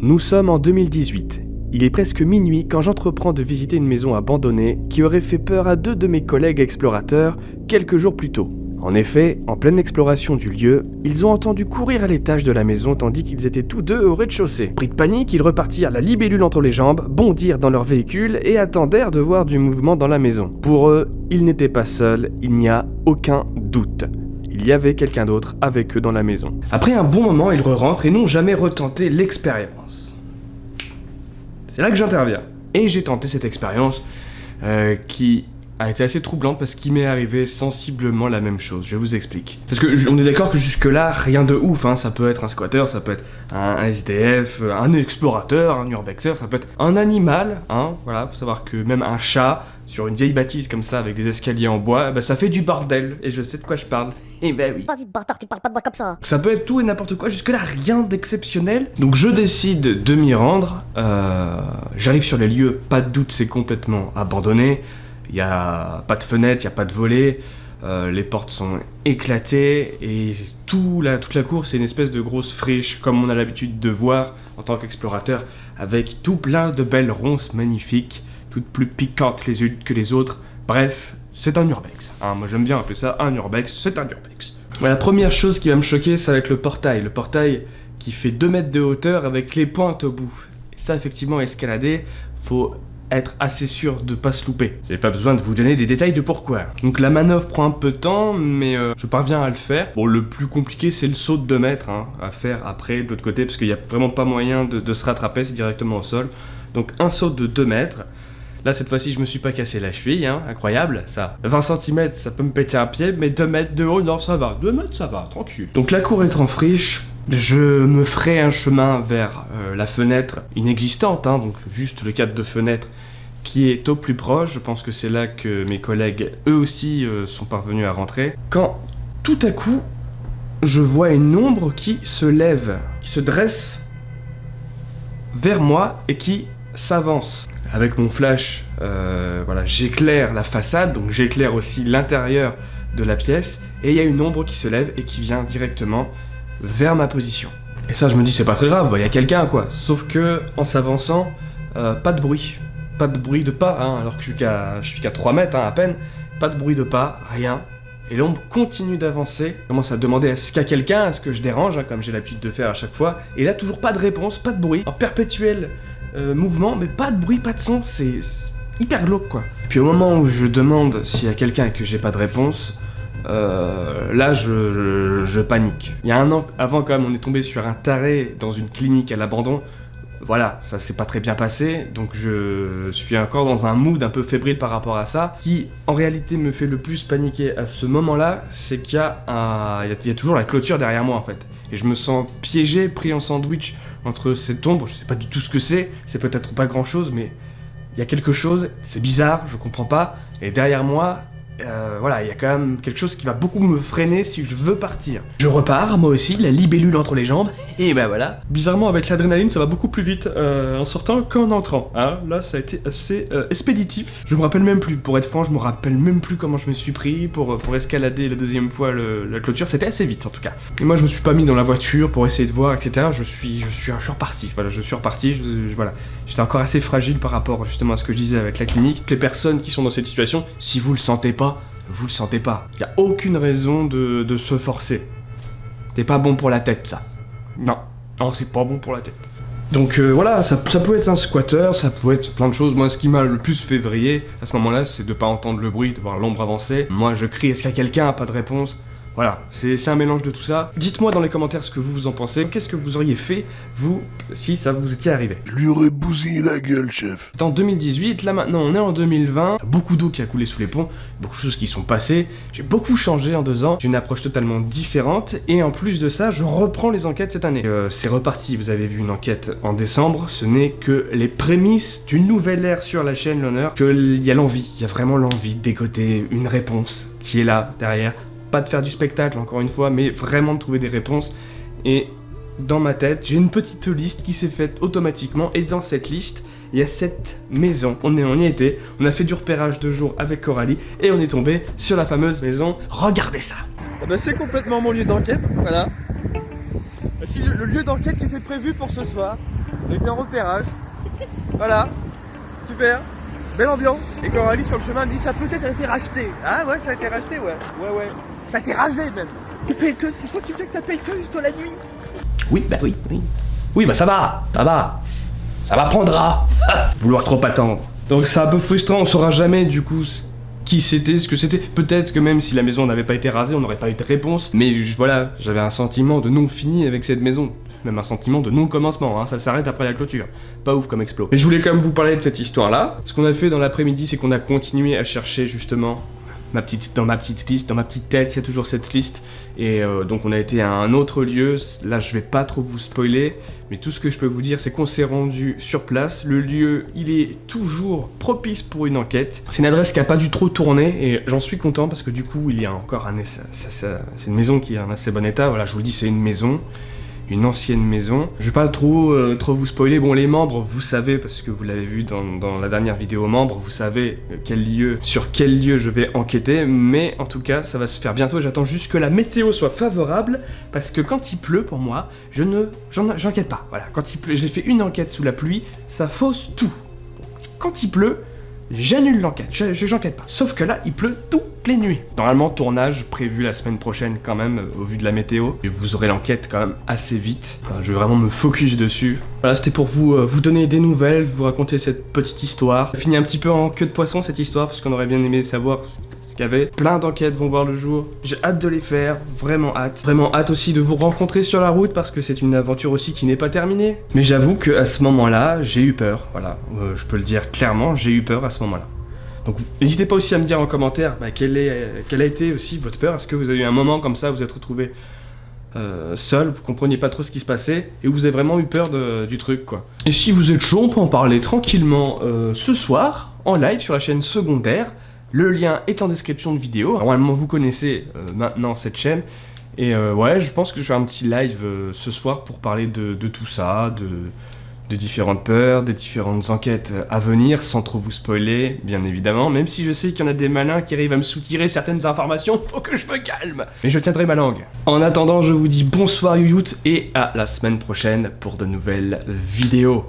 Nous sommes en 2018. Il est presque minuit quand j'entreprends de visiter une maison abandonnée qui aurait fait peur à 2 de mes collègues explorateurs quelques jours plus tôt. En effet, en pleine exploration du lieu, ils ont entendu courir à l'étage de la maison tandis qu'ils étaient tous deux au rez-de-chaussée. Pris de panique, ils repartirent la libellule entre les jambes, bondirent dans leur véhicule et attendèrent de voir du mouvement dans la maison. Pour eux, ils n'étaient pas seuls, il n'y a aucun doute. Il y avait quelqu'un d'autre avec eux dans la maison. Après un bon moment, ils rentrent et n'ont jamais retenté l'expérience. C'est là que j'interviens. Et j'ai tenté cette expérience qui a été assez troublante parce qu'il m'est arrivé sensiblement la même chose. Je vous explique. Parce que on est d'accord que jusque-là, rien de ouf. Hein. Ça peut être un squatter, ça peut être un SDF, un explorateur, un urbexer, ça peut être un animal. Hein. Voilà, faut savoir que même un chat sur une vieille bâtisse comme ça avec des escaliers en bois, bah, ça fait du bordel. Et je sais de quoi je parle. Eh ben oui. Vas-y bâtard, tu parles pas de moi comme ça. Ça peut être tout et n'importe quoi, jusque là rien d'exceptionnel. Donc je décide de m'y rendre, j'arrive sur les lieux, pas de doute c'est complètement abandonné, il n'y a pas de fenêtre, il n'y a pas de volet, les portes sont éclatées et toute la cour c'est une espèce de grosse friche comme on a l'habitude de voir en tant qu'explorateur, avec tout plein de belles ronces magnifiques, toutes plus piquantes les unes que les autres, bref. C'est un urbex, hein, moi j'aime bien appeler ça un urbex, c'est un urbex. La première chose qui va me choquer, ça va être le portail qui fait 2 mètres de hauteur avec les pointes au bout. Et ça effectivement, escalader, faut être assez sûr de pas se louper. J'ai pas besoin de vous donner des détails de pourquoi. Donc la manœuvre prend un peu de temps, mais je parviens à le faire. Bon, le plus compliqué c'est le saut de 2 mètres hein, à faire après de l'autre côté, parce qu'il n'y a vraiment pas moyen de se rattraper, c'est directement au sol. Donc un saut de 2 mètres. Là, cette fois-ci, je me suis pas cassé la cheville, hein, incroyable, ça. 20 cm, ça peut me péter un pied, mais 2 mètres de haut, non, ça va. 2 mètres, ça va, tranquille. Donc la cour est en friche, je me ferai un chemin vers la fenêtre inexistante, hein, donc juste le cadre de fenêtre qui est au plus proche. Je pense que c'est là que mes collègues, eux aussi, sont parvenus à rentrer. Quand, tout à coup, je vois une ombre qui se lève, qui se dresse vers moi et qui s'avance. Avec mon flash, voilà, j'éclaire la façade, donc j'éclaire aussi l'intérieur de la pièce, et il y a une ombre qui se lève et qui vient directement vers ma position. Et ça, je me dis, c'est pas très grave, il y a quelqu'un, quoi. Sauf que, en s'avançant, pas de bruit de pas, hein, alors que je suis qu'à 3 mètres, hein, à peine, pas de bruit de pas, rien. Et l'ombre continue d'avancer, commence à demander est-ce qu'il y a quelqu'un, est-ce que je dérange, hein, comme j'ai l'habitude de faire à chaque fois, et là, toujours pas de réponse, pas de bruit, en perpétuel mouvement, mais pas de bruit, pas de son, c'est hyper glauque quoi. Puis au moment où je demande s'il y a quelqu'un et que j'ai pas de réponse, là je panique. Il y a un an avant quand même, on est tombé sur un taré dans une clinique à l'abandon. Voilà, ça s'est pas très bien passé, donc je suis encore dans un mood un peu fébrile par rapport à ça. Qui en réalité me fait le plus paniquer à ce moment-là, c'est qu'il y a toujours la clôture derrière moi en fait. Et je me sens piégé, pris en sandwich entre cette ombre, je sais pas du tout ce que c'est peut-être pas grand chose, mais il y a quelque chose, c'est bizarre, je comprends pas, et derrière moi, voilà, il y a quand même quelque chose qui va beaucoup me freiner si je veux partir. Je repars, moi aussi, la libellule entre les jambes, et ben voilà. Bizarrement, avec l'adrénaline, ça va beaucoup plus vite en sortant qu'en entrant. Hein. Là, ça a été assez expéditif. Je me rappelle même plus, pour être franc, je me rappelle même plus comment je me suis pris pour escalader la deuxième fois la clôture. C'était assez vite, en tout cas. Et moi, je me suis pas mis dans la voiture pour essayer de voir, etc. Je suis reparti. Voilà, je suis reparti. Voilà. J'étais encore assez fragile par rapport justement à ce que je disais avec la clinique. Les personnes qui sont dans cette situation, si vous le sentez pas, vous le sentez pas. Il n'y a aucune raison de se forcer. C'est pas bon pour la tête, ça. Non, c'est pas bon pour la tête. Donc voilà, ça peut être un squatter, ça peut être plein de choses. Moi, ce qui m'a le plus fait vriller à ce moment-là, c'est de pas entendre le bruit, de voir l'ombre avancer. Moi, je crie, est-ce qu'il y a quelqu'un? Pas de réponse. Voilà, c'est un mélange de tout ça. Dites-moi dans les commentaires ce que vous en pensez. Qu'est-ce que vous auriez fait, vous, si ça vous était arrivé? Je lui aurais bousillé la gueule, chef. C'est en 2018, là maintenant on est en 2020. Beaucoup d'eau qui a coulé sous les ponts, beaucoup de choses qui sont passées. J'ai beaucoup changé en 2 ans, j'ai une approche totalement différente. Et en plus de ça, je reprends les enquêtes cette année. C'est reparti, vous avez vu une enquête en décembre. Ce n'est que les prémices d'une nouvelle ère sur la chaîne L'Honneur. Il y a l'envie, il y a vraiment l'envie de décoter une réponse qui est là, derrière. Pas de faire du spectacle encore une fois, mais vraiment de trouver des réponses. Et dans ma tête, j'ai une petite liste qui s'est faite automatiquement. Et dans cette liste, il y a cette maison. On y était, on a fait du repérage de jour avec Coralie. Et on est tombé sur la fameuse maison. Regardez ça. C'est complètement mon lieu d'enquête, voilà. C'est le lieu d'enquête qui était prévu pour ce soir. On était en repérage. Voilà. Super. Belle ambiance. Et Coralie sur le chemin me dit ça a peut-être été racheté. Ah ouais, ça a été racheté, ouais. Ouais. Ça a été rasé même. Le pelleteuse, c'est toi qui fais que ta pelleteuse toi la nuit. Oui, bah oui. Oui, bah ça va. Ça m'apprendra. Vouloir trop attendre. Donc c'est un peu frustrant, on saura jamais du coup qui c'était, ce que c'était. Peut-être que même si la maison n'avait pas été rasée, on n'aurait pas eu de réponse. Mais voilà, j'avais un sentiment de non fini avec cette maison. Même un sentiment de non-commencement, hein. Ça s'arrête après la clôture. Pas ouf comme explo. Mais je voulais quand même vous parler de cette histoire-là. Ce qu'on a fait dans l'après-midi, c'est qu'on a continué à chercher justement dans ma petite liste, dans ma petite tête, il y a toujours cette liste. Et donc on a été à un autre lieu. Là, je vais pas trop vous spoiler, mais tout ce que je peux vous dire, c'est qu'on s'est rendu sur place. Le lieu, il est toujours propice pour une enquête. C'est une adresse qui a pas dû trop tourner et j'en suis content parce que du coup, il y a encore c'est une maison qui est en assez bon état. Voilà, je vous le dis, c'est une maison. Une ancienne maison. Je vais pas trop vous spoiler. Bon, les membres, vous savez, parce que vous l'avez vu dans la dernière vidéo membres, vous savez sur quel lieu je vais enquêter, mais en tout cas, ça va se faire bientôt. J'attends juste que la météo soit favorable, parce que quand il pleut, pour moi, j'enquête pas. Voilà, quand il pleut, j'ai fait une enquête sous la pluie, ça fausse tout. Quand il pleut, j'annule l'enquête, j'enquête pas. Sauf que là, il pleut toutes les nuits. Normalement, tournage prévu la semaine prochaine quand même, au vu de la météo. Et vous aurez l'enquête quand même assez vite. Enfin, je vais vraiment me focus dessus. Voilà, c'était pour vous donner des nouvelles, vous raconter cette petite histoire. Fini un petit peu en queue de poisson cette histoire, parce qu'on aurait bien aimé savoir ce qu'il y avait. Plein d'enquêtes vont voir le jour. J'ai hâte de les faire, vraiment hâte. Vraiment hâte aussi de vous rencontrer sur la route, parce que c'est une aventure aussi qui n'est pas terminée. Mais j'avoue qu'à ce moment-là, j'ai eu peur. Voilà, je peux le dire clairement, j'ai eu peur à ce moment-là. Donc n'hésitez pas aussi à me dire en commentaire quelle a été aussi votre peur. Est-ce que vous avez eu un moment comme ça, vous êtes retrouvé seul, vous compreniez pas trop ce qui se passait et vous avez vraiment eu peur du truc quoi. Et si vous êtes chaud, on peut en parler tranquillement ce soir en live sur la chaîne secondaire. Le lien est en description de vidéo. Normalement vous connaissez maintenant cette chaîne. Et ouais, je pense que je vais faire un petit live ce soir pour parler de tout ça, de différentes peurs, des différentes enquêtes à venir, sans trop vous spoiler, bien évidemment, même si je sais qu'il y en a des malins qui arrivent à me soutirer certaines informations, faut que je me calme. Mais je tiendrai ma langue. En attendant, je vous dis bonsoir youyout et à la semaine prochaine pour de nouvelles vidéos.